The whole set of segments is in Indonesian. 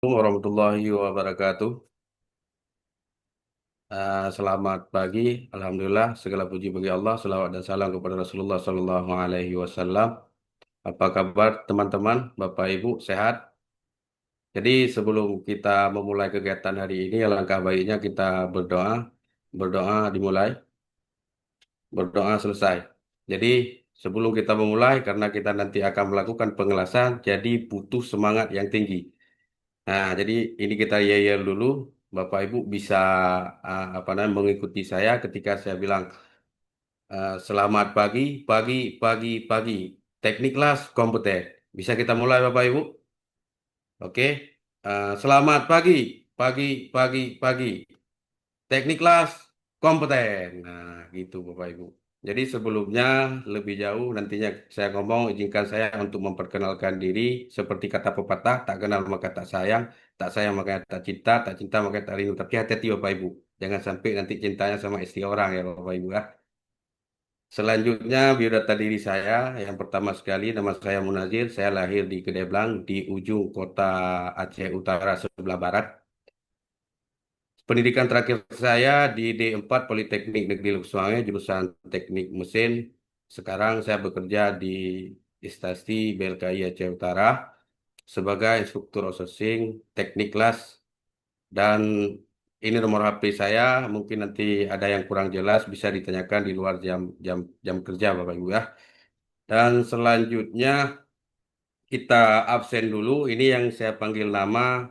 Assalamualaikum warahmatullahi wabarakatuh. Selamat pagi. Alhamdulillah, segala puji bagi Allah. Selawat dan salam kepada Rasulullah Sallallahu Alaihi Wasallam. Apa kabar teman-teman, Bapak Ibu, sehat? Jadi sebelum kita memulai kegiatan hari ini, alangkah baiknya kita berdoa. Berdoa dimulai, berdoa selesai. Jadi sebelum kita memulai, karena kita nanti akan melakukan pengelasan, jadi butuh semangat yang tinggi. Nah, jadi ini kita yel dulu. Bapak Ibu bisa apa namanya mengikuti saya ketika saya bilang selamat pagi, pagi, pagi, pagi. Teknik kelas komputer. Bisa kita mulai Bapak Ibu? Oke. Selamat pagi, pagi, pagi, pagi. Teknik kelas kompeten. Nah, gitu Bapak Ibu. Jadi sebelumnya lebih jauh nantinya saya ngomong izinkan saya untuk memperkenalkan diri seperti kata pepatah tak kenal maka tak sayang, tak sayang maka tak cinta, tak cinta maka tak rindu. Tapi hati-hati Bapak Ibu. Jangan sampai nanti cintanya sama istri orang ya Bapak Ibu ya. Selanjutnya biodata diri saya. Yang pertama sekali nama saya Munazir. Saya lahir di Gedeblang di ujung kota Aceh Utara sebelah barat. Pendidikan terakhir saya di D4 Politeknik Negeri Leukewangi, jurusan Teknik Mesin. Sekarang saya bekerja di Istasti BLKI Aceh Utara sebagai instruktur outsourcing teknik kelas dan ini nomor HP saya. Mungkin nanti ada yang kurang jelas bisa ditanyakan di luar jam jam jam kerja Bapak Ibu ya. Dan selanjutnya kita absen dulu. Ini yang saya panggil nama.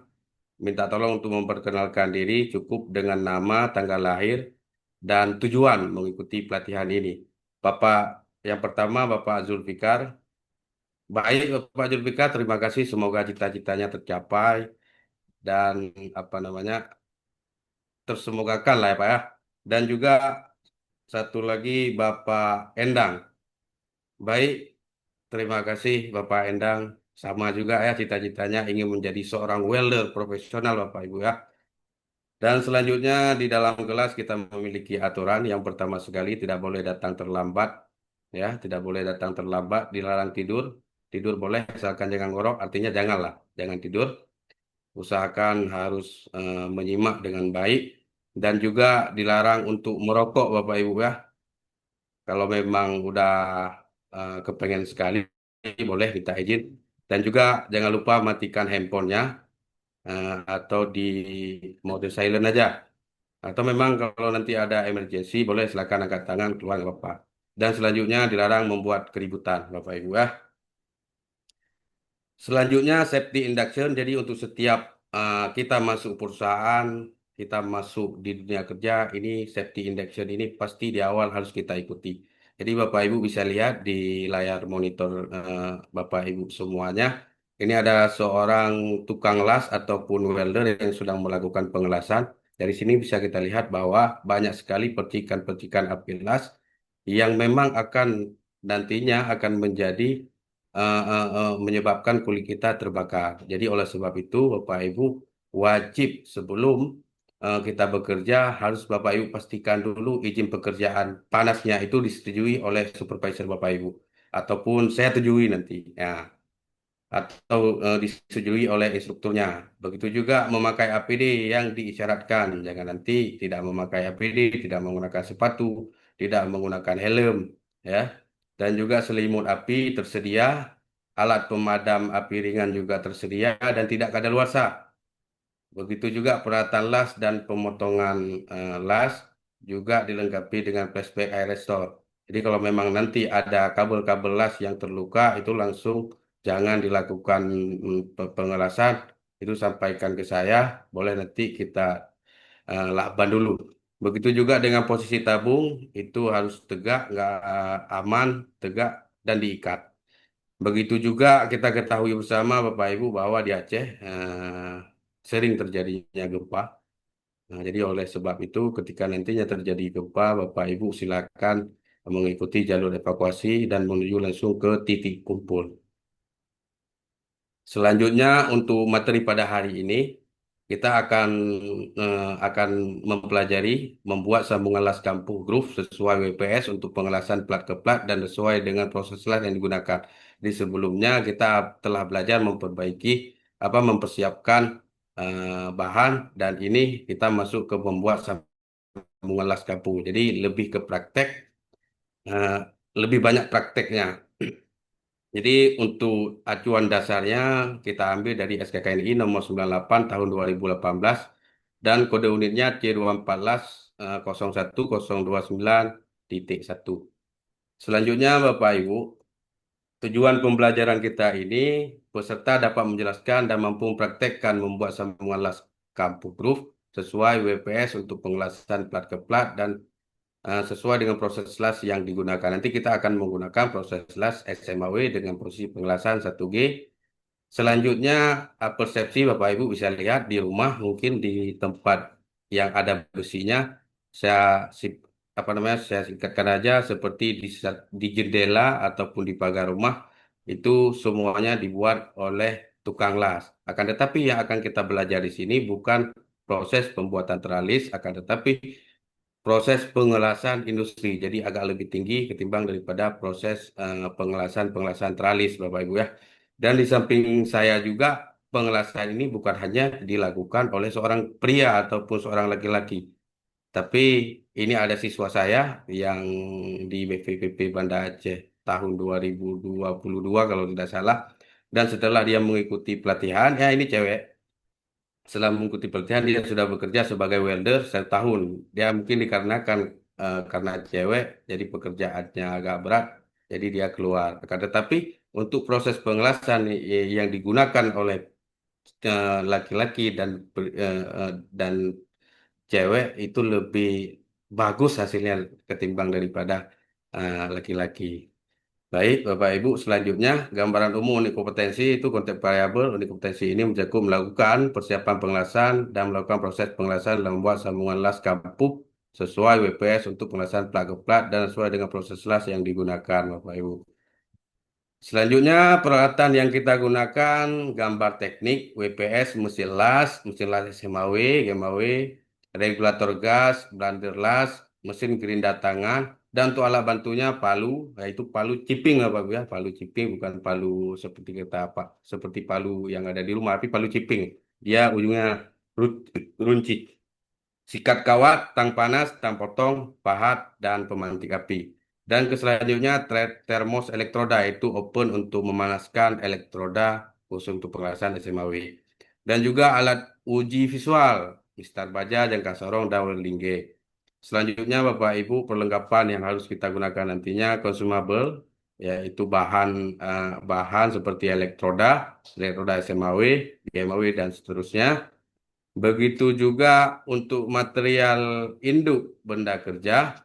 Minta tolong untuk memperkenalkan diri cukup dengan nama, tanggal lahir, dan tujuan mengikuti pelatihan ini. Bapak yang pertama, Bapak Zulfikar. Baik, Bapak Zulfikar, terima kasih. Semoga cita-citanya tercapai dan apa namanya tersemogakan lah ya Pak ya. Dan juga satu lagi Bapak Endang. Baik, terima kasih Bapak Endang. Sama juga ya cita-citanya ingin menjadi seorang welder profesional Bapak Ibu ya. Dan selanjutnya di dalam kelas kita memiliki aturan yang pertama sekali tidak boleh datang terlambat, ya, tidak boleh datang terlambat, dilarang tidur, tidur boleh asalkan jangan ngorok, artinya janganlah, jangan tidur, usahakan harus menyimak dengan baik dan juga dilarang untuk merokok Bapak Ibu ya. Kalau memang udah kepengen sekali boleh minta izin dan juga jangan lupa matikan handphonenya atau di mode silent aja. Atau memang kalau nanti ada emergency, boleh silakan angkat tangan keluar nggak apa-apa. Dan selanjutnya dilarang membuat keributan, Bapak Ibu ya. Selanjutnya safety induction. Jadi untuk setiap kita masuk perusahaan, kita masuk di dunia kerja, ini safety induction ini pasti di awal harus kita ikuti. Jadi Bapak Ibu bisa lihat di layar monitor Bapak Ibu semuanya. Ini ada seorang tukang las ataupun welder yang sedang melakukan pengelasan. Dari sini bisa kita lihat bahwa banyak sekali percikan-percikan api las yang memang akan nantinya akan menjadi menyebabkan kulit kita terbakar. Jadi oleh sebab itu Bapak Ibu wajib sebelum kita bekerja harus Bapak Ibu pastikan dulu izin pekerjaan panasnya itu disetujui oleh supervisor Bapak Ibu ataupun saya setujui nanti ya atau disetujui oleh instrukturnya. Begitu juga memakai APD yang diisyaratkan. Jangan nanti tidak memakai APD, tidak menggunakan sepatu, tidak menggunakan helm, ya. Dan juga selimut api tersedia, alat pemadam api ringan juga tersedia dan tidak kadaluarsa. Begitu juga peralatan las dan pemotongan las juga dilengkapi dengan flashback air restore. Jadi kalau memang nanti ada kabel-kabel las yang terluka itu langsung jangan dilakukan pengelasan. Itu sampaikan ke saya, boleh nanti kita lakban dulu. Begitu juga dengan posisi tabung itu harus tegak, nggak aman, tegak dan diikat. Begitu juga kita ketahui bersama Bapak Ibu bahwa di Aceh sering terjadinya gempa. Nah, jadi oleh sebab itu ketika nantinya terjadi gempa, Bapak Ibu silakan mengikuti jalur evakuasi dan menuju langsung ke titik kumpul. Selanjutnya untuk materi pada hari ini kita akan mempelajari membuat sambungan las kampung groove sesuai WPS untuk pengelasan plat ke plat dan sesuai dengan proses las yang digunakan. Di sebelumnya kita telah belajar memperbaiki apa mempersiapkan bahan dan ini kita masuk ke membuat sambungan las kapu. Jadi lebih ke praktek, eh, lebih banyak prakteknya. Jadi untuk acuan dasarnya kita ambil dari SKKNI nomor 98 tahun 2018 dan kode unitnya C214 01 029.1. Selanjutnya Bapak Ibu, tujuan pembelajaran kita ini peserta dapat menjelaskan dan mampu mempraktekkan membuat sambungan las kampus proof sesuai WPS untuk pengelasan plat ke plat dan sesuai dengan proses las yang digunakan. Nanti kita akan menggunakan proses las SMAW dengan posisi pengelasan 1G. Selanjutnya, persepsi Bapak Ibu bisa lihat di rumah, mungkin di tempat yang ada besinya, saya apa namanya, saya singkatkan aja seperti di jendela ataupun di pagar rumah itu semuanya dibuat oleh tukang las. Akan tetapi yang akan kita belajar di sini bukan proses pembuatan teralis, akan tetapi proses pengelasan industri. Jadi agak lebih tinggi ketimbang daripada proses pengelasan teralis, Bapak Ibu ya. Dan di samping saya juga pengelasan ini bukan hanya dilakukan oleh seorang pria ataupun seorang laki-laki, tapi ini ada siswa saya yang di BPPP Banda Aceh tahun 2022 kalau tidak salah. Dan setelah dia mengikuti pelatihan, ya ini cewek. Setelah mengikuti pelatihan, dia sudah bekerja sebagai welder 1 tahun. Dia mungkin dikarenakan karena cewek, jadi pekerjaannya agak berat, jadi dia keluar. Akan tetapi untuk proses pengelasan yang digunakan oleh laki-laki dan cewek itu lebih bagus hasilnya ketimbang daripada laki-laki. Baik, Bapak Ibu, selanjutnya gambaran umum unit kompetensi itu konteks variabel. Unit kompetensi ini mencakup melakukan persiapan pengelasan dan melakukan proses pengelasan dalam membuat sambungan las kampuk sesuai WPS untuk pengelasan plat ke plat dan sesuai dengan proses las yang digunakan, Bapak Ibu. Selanjutnya, peralatan yang kita gunakan, gambar teknik, WPS, mesin las SMAW, GMAW, regulator gas, blender las, mesin gerinda tangan, dan untuk alat bantunya palu, yaitu palu ciping Bapak Ibu ya, palu ciping bukan palu seperti kita apa, seperti palu yang ada di rumah, tapi palu ciping. Dia ujungnya runcit. Sikat kawat, tang panas, tang potong, pahat, dan pemantik api. Dan selanjutnya termos elektroda itu open untuk memanaskan elektroda khusus untuk pengelasan SMAW. Dan juga alat uji visual, mistar baja, jangka sorong, dan welding gauge. Selanjutnya Bapak Ibu perlengkapan yang harus kita gunakan nantinya consumable yaitu bahan seperti elektroda SMAW, GMAW dan seterusnya. Begitu juga untuk material induk benda kerja,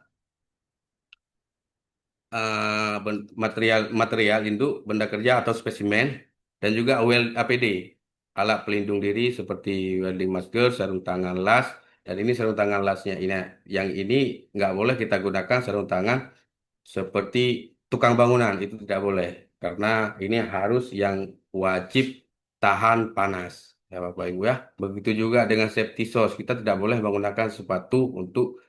material material induk benda kerja atau spesimen, dan juga APD, alat pelindung diri seperti welding masker, sarung tangan las, dan ini sarung tangan lasnya ini, yang ini nggak boleh kita gunakan sarung tangan seperti tukang bangunan, itu tidak boleh, karena ini harus yang wajib tahan panas. Ya Bapak Ibu ya. Begitu juga dengan safety shoes. Kita tidak boleh menggunakan sepatu untuk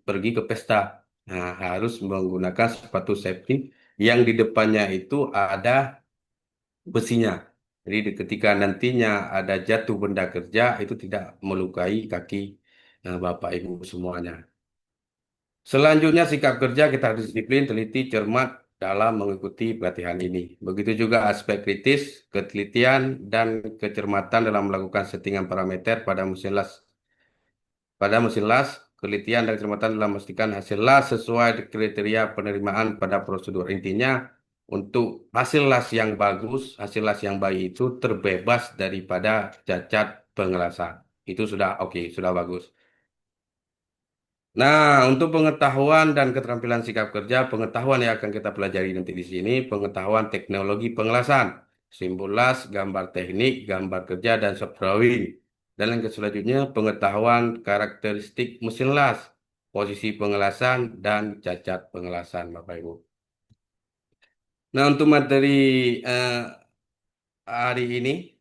pergi ke pesta. Nah, harus menggunakan sepatu safety yang di depannya itu ada besinya. Jadi ketika nantinya ada jatuh benda kerja itu tidak melukai kaki Bapak Ibu semuanya. Selanjutnya sikap kerja kita harus disiplin, teliti, cermat dalam mengikuti pelatihan ini. Begitu juga aspek kritis, ketelitian, dan kecermatan dalam melakukan settingan parameter pada mesin las. Pada mesin las, ketelitian dan kecermatan dalam memastikan hasil las sesuai kriteria penerimaan pada prosedur. Intinya, untuk hasil las yang bagus, hasil las yang baik itu terbebas daripada cacat pengelasan. Itu sudah oke, sudah bagus. Nah, untuk pengetahuan dan keterampilan sikap kerja, pengetahuan yang akan kita pelajari nanti di sini, pengetahuan teknologi pengelasan, simbol las, gambar teknik, gambar kerja, dan shop drawing. Dan yang selanjutnya, pengetahuan karakteristik mesin las, posisi pengelasan, dan cacat pengelasan, Bapak Ibu. Nah, untuk materi eh, hari ini,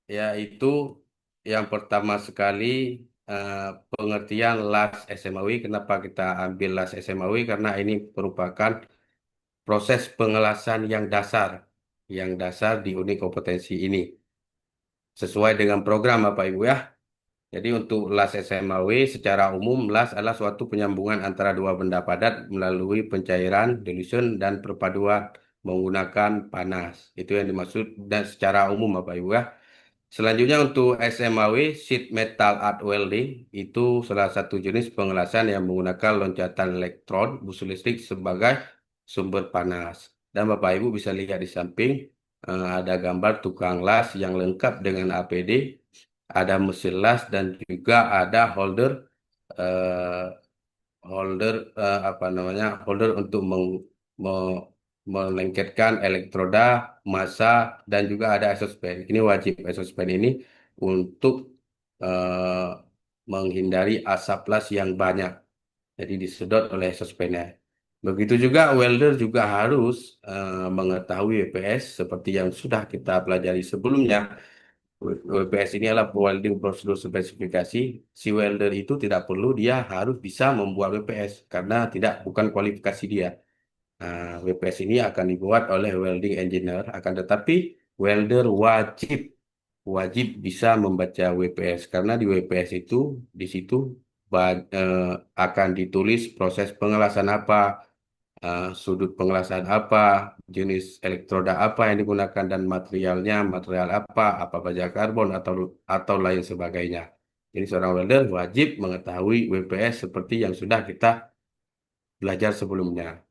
yaitu yang pertama sekali eh, pengertian las SMAW. Kenapa kita ambil las SMAW? Karena ini merupakan proses pengelasan yang dasar di unit kompetensi ini. Sesuai dengan program Bapak Ibu ya. Jadi untuk las SMAW secara umum las adalah suatu penyambungan antara dua benda padat melalui pencairan, dilution dan perpaduan menggunakan panas. Itu yang dimaksud dan secara umum Bapak Ibu ya. Selanjutnya untuk SMAW, sheet metal arc welding, itu salah satu jenis pengelasan yang menggunakan loncatan elektron bus listrik sebagai sumber panas. Dan Bapak Ibu bisa lihat di samping ada gambar tukang las yang lengkap dengan APD, ada mesin las dan juga ada eh, apa namanya holder untuk me- melengketkan elektroda, massa dan juga ada exhaust fan. Ini wajib exhaust fan ini untuk eh, menghindari asap las yang banyak. Jadi disedot oleh exhaust fan-nya. Begitu juga welder juga harus mengetahui WPS seperti yang sudah kita pelajari sebelumnya. WPS ini adalah welding prosedur spesifikasi. Si welder itu tidak perlu dia harus bisa membuat WPS karena tidak bukan kualifikasi dia. Nah, WPS ini akan dibuat oleh welding engineer, akan tetapi welder wajib bisa membaca WPS karena di WPS itu di situ akan ditulis proses pengelasan apa, sudut pengelasan apa, jenis elektroda apa yang digunakan dan materialnya material apa baja karbon atau lain sebagainya. Jadi seorang welder wajib mengetahui WPS seperti yang sudah kita belajar sebelumnya.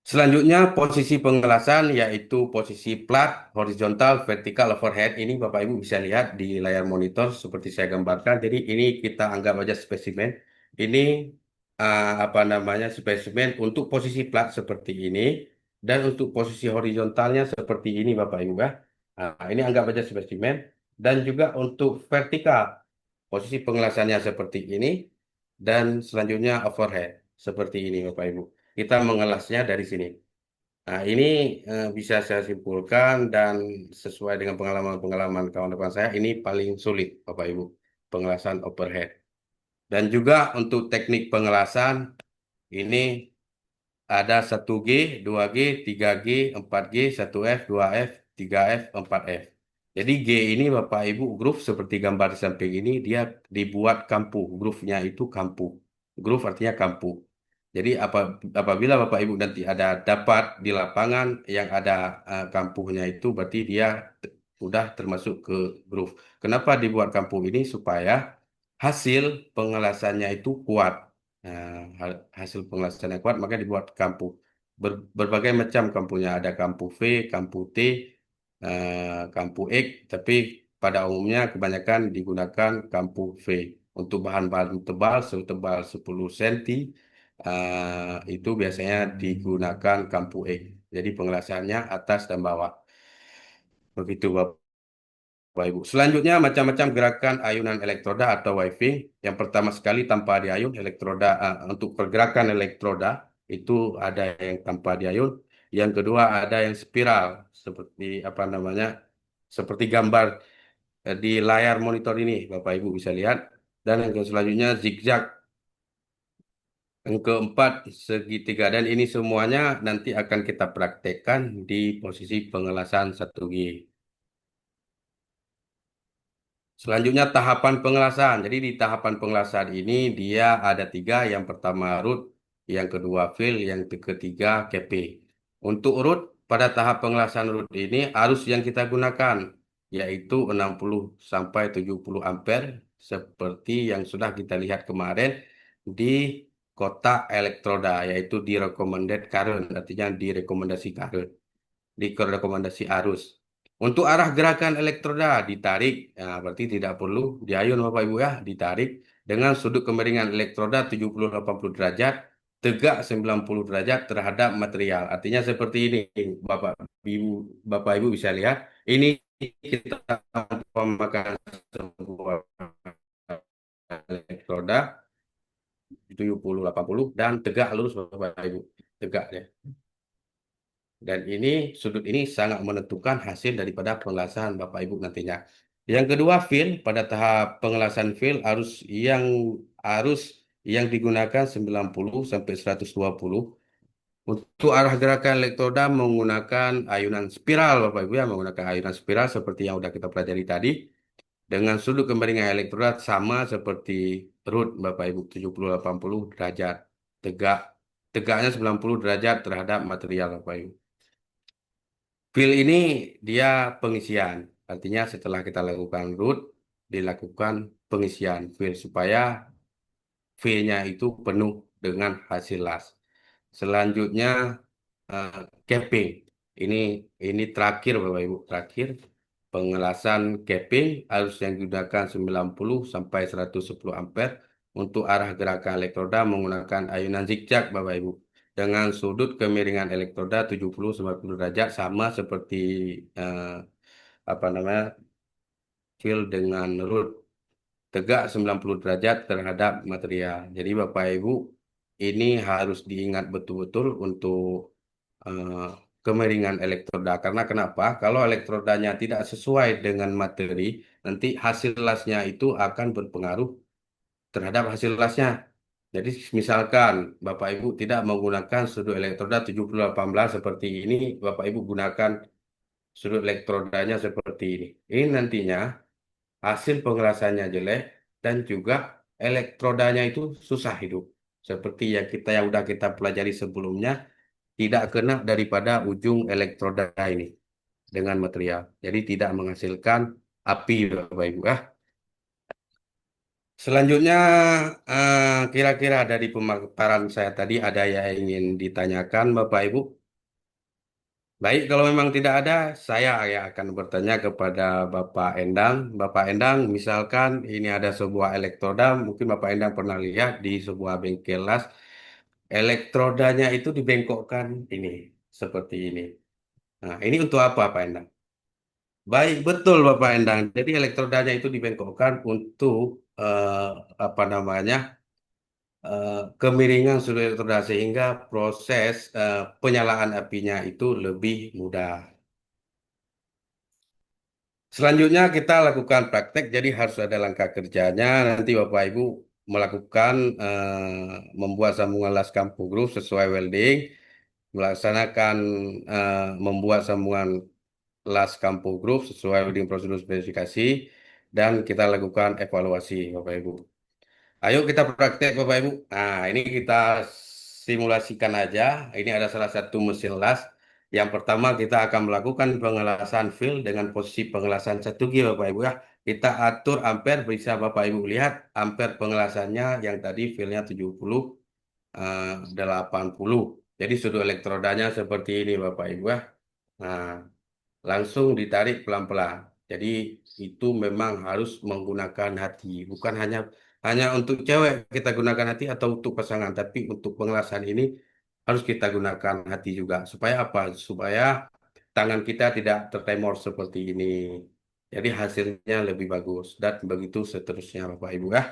Selanjutnya posisi pengelasan yaitu posisi plat, horizontal, vertikal, overhead. Ini Bapak Ibu bisa lihat di layar monitor seperti saya gambarkan. Jadi ini kita anggap aja spesimen. Ini apa namanya spesimen untuk posisi plat seperti ini dan untuk posisi horizontalnya seperti ini Bapak Ibu ya. Ini anggap aja spesimen dan juga untuk vertikal posisi pengelasannya seperti ini dan selanjutnya overhead seperti ini Bapak Ibu. Kita mengelasnya dari sini. Nah, ini bisa saya simpulkan dan sesuai dengan pengalaman-pengalaman kawan-kawan saya, ini paling sulit, Bapak Ibu, pengelasan overhead. Dan juga untuk teknik pengelasan, ini ada 1G, 2G, 3G, 4G, 1F, 2F, 3F, 4F. Jadi G ini Bapak Ibu groove seperti gambar di samping ini dia dibuat kampu. Groove-nya itu kampu. Groove artinya kampu. Jadi apabila Bapak Ibu nanti ada dapat di lapangan yang ada kampuhnya itu berarti dia udah termasuk ke groove. Kenapa dibuat kampu ini supaya hasil pengelasannya itu kuat. Nah, hasil pengelasan yang kuat maka dibuat kampu. Berbagai macam kampunya ada kampu V, kampu T, kampu X, tapi pada umumnya kebanyakan digunakan kampu V. Untuk bahan-bahan tebal setebal 10 cm itu biasanya digunakan kampu X. Jadi pengelasannya atas dan bawah. Begitu Bapak Ibu. Selanjutnya macam-macam gerakan ayunan elektroda atau waving. Yang pertama sekali tanpa diayun elektroda untuk pergerakan elektroda itu ada yang tanpa diayun. Yang kedua ada yang spiral seperti apa namanya? Seperti gambar di layar monitor ini Bapak Ibu bisa lihat. Dan yang selanjutnya zigzag. Yang keempat segitiga dan ini semuanya nanti akan kita praktekkan di posisi pengelasan 1G. Selanjutnya tahapan pengelasan. Jadi di tahapan pengelasan ini dia ada tiga. Yang pertama root, yang kedua fill, yang ketiga KP. Untuk root pada tahap pengelasan root ini arus yang kita gunakan yaitu 60 sampai 70 ampere seperti yang sudah kita lihat kemarin di kotak elektroda yaitu di recommended current artinya direkomendasi current di rekomendasi arus. Untuk arah gerakan elektroda ditarik, nah, berarti tidak perlu diayun Bapak Ibu ya, ditarik dengan sudut kemiringan elektroda 70-80 derajat, tegak 90 derajat terhadap material. Artinya seperti ini, Bapak Ibu, Bapak Ibu bisa lihat. Ini kita memakai sebuah elektroda 70-80 dan tegak lurus Bapak Ibu, tegak ya. Dan ini sudut ini sangat menentukan hasil daripada pengelasan Bapak Ibu nantinya. Yang kedua fill pada tahap pengelasan fill arus yang digunakan 90 sampai 120. Untuk arah gerakan elektroda menggunakan ayunan spiral Bapak Ibu ya, menggunakan ayunan spiral seperti yang sudah kita pelajari tadi. dengan sudut kemiringan elektroda sama seperti root Bapak Ibu 70-80 derajat. Tegak tegaknya 90 derajat terhadap material Bapak Ibu. Fill ini dia pengisian. Artinya setelah kita lakukan root, dilakukan pengisian fill supaya V-nya itu penuh dengan hasil las. Selanjutnya eh, capping. Ini ini terakhir Bapak Ibu, terakhir pengelasan capping arus yang digunakan 90 sampai 110 ampere untuk arah gerakan elektroda menggunakan ayunan zigzag Bapak Ibu. Dengan sudut kemiringan elektroda 70-90 derajat sama seperti eh, apa namanya fill dengan root tegak 90 derajat terhadap material. Jadi Bapak Ibu, ini harus diingat betul-betul untuk eh, kemiringan elektroda. Karena kenapa? Kalau elektrodanya tidak sesuai dengan materi, nanti hasil lasnya itu akan berpengaruh terhadap hasil lasnya. Jadi misalkan Bapak Ibu tidak menggunakan sudut elektroda 70-18 seperti ini, Bapak Ibu gunakan sudut elektrodanya seperti ini. Ini nantinya hasil pengelasannya jelek dan juga elektrodanya itu susah hidup. Seperti yang udah kita pelajari sebelumnya, tidak kena daripada ujung elektroda ini dengan material. Jadi tidak menghasilkan api, Bapak Ibu. Selanjutnya, kira-kira dari pemaparan saya tadi ada yang ingin ditanyakan, Bapak Ibu? Baik, kalau memang tidak ada, saya yang akan bertanya kepada Bapak Endang. Bapak Endang, misalkan ini ada sebuah elektroda, mungkin Bapak Endang pernah lihat di sebuah bengkel las, elektrodanya itu dibengkokkan ini, seperti ini. Nah, ini untuk apa, Pak Endang? Baik, betul Bapak Endang. Jadi elektrodanya itu dibengkokkan untuk eh, apa namanya kemiringan seluruh elektroda sehingga proses penyalaan apinya itu lebih mudah. Selanjutnya kita lakukan praktek, jadi harus ada langkah kerjanya. Nanti Bapak Ibu melakukan membuat sambungan las kampu groove sesuai welding, melaksanakan membuat sambungan las kampu groove sesuai welding prosedur spesifikasi, dan kita lakukan evaluasi Bapak Ibu. Ayo kita praktek Bapak Ibu. Nah, ini kita simulasikan aja. Ini ada salah satu mesin las. Yang pertama kita akan melakukan pengelasan fill dengan posisi pengelasan 1G Bapak Ibu ya. Kita atur ampere, bisa Bapak Ibu lihat ampere pengelasannya yang tadi fillnya 70 80. Jadi sudut elektrodanya seperti ini Bapak Ibu ya. Nah, langsung ditarik pelan-pelan. Jadi itu memang harus menggunakan hati, bukan hanya hanya untuk cewek kita gunakan hati atau untuk pasangan, tapi untuk pengelasan ini harus kita gunakan hati juga. Supaya apa? Supaya tangan kita tidak tertremor seperti ini. Jadi hasilnya lebih bagus dan begitu seterusnya Bapak Ibu ya.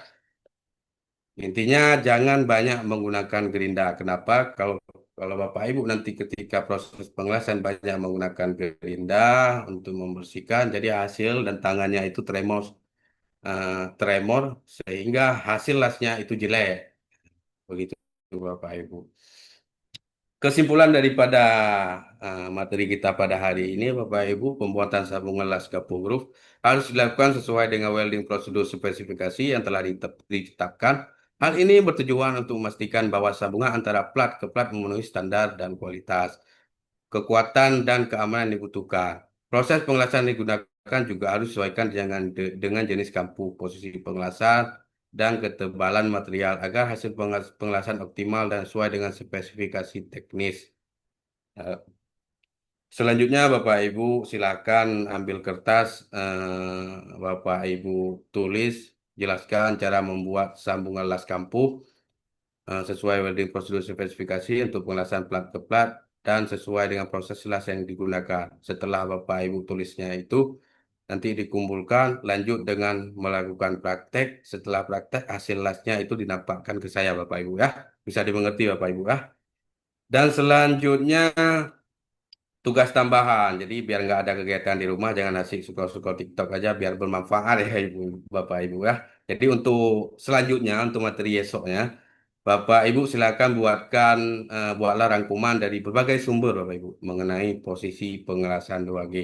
Intinya jangan banyak menggunakan gerinda. Kenapa? Kalau kalau Bapak Ibu nanti ketika proses pengelasan banyak menggunakan gerinda untuk membersihkan, jadi hasil dan tangannya itu tremor sehingga hasil lasnya itu jelek. Begitu Bapak Ibu. Kesimpulan daripada materi kita pada hari ini, Bapak Ibu, pembuatan sambungan las gabung groove harus dilakukan sesuai dengan welding prosedur spesifikasi yang telah ditetapkan. Hal ini bertujuan untuk memastikan bahwa sambungan antara plat ke plat memenuhi standar dan kualitas, kekuatan dan keamanan yang dibutuhkan. Proses pengelasan yang digunakan juga harus disesuaikan dengan jenis kampu, posisi pengelasan, dan ketebalan material agar hasil pengelasan optimal dan sesuai dengan spesifikasi teknis. Eh, Selanjutnya Bapak Ibu silakan ambil kertas, Bapak Ibu tulis, jelaskan cara membuat sambungan las kampu sesuai welding prosedur spesifikasi untuk pengelasan plat ke plat dan sesuai dengan proses las yang digunakan. Setelah Bapak Ibu tulisnya itu nanti dikumpulkan, lanjut dengan melakukan praktek. Setelah praktek hasil lasnya itu dinampakkan ke saya Bapak Ibu ya. Bisa dimengerti Bapak Ibu ya. Dan selanjutnya tugas tambahan. Jadi biar nggak ada kegiatan di rumah, jangan asik suka-suka TikTok aja biar bermanfaat ya Ibu, Bapak Ibu ya. Jadi untuk selanjutnya, untuk materi esoknya, Bapak Ibu silakan buatlah rangkuman dari berbagai sumber Bapak Ibu mengenai posisi pengelasan 2G.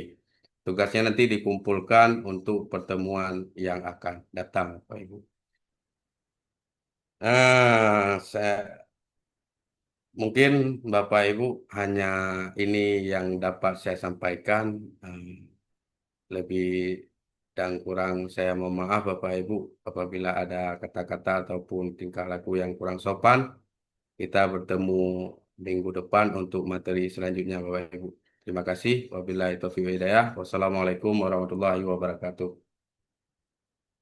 Tugasnya nanti dikumpulkan untuk pertemuan yang akan datang, Bapak Ibu. Saya mungkin Bapak Ibu hanya ini yang dapat saya sampaikan. Eh, Lebih dan kurang saya mohon maaf Bapak Ibu apabila ada kata-kata ataupun tingkah laku yang kurang sopan. Kita bertemu minggu depan untuk materi selanjutnya Bapak Ibu. Terima kasih. Wabillahi taufiq wal hidayah. Wassalamualaikum warahmatullahi wabarakatuh.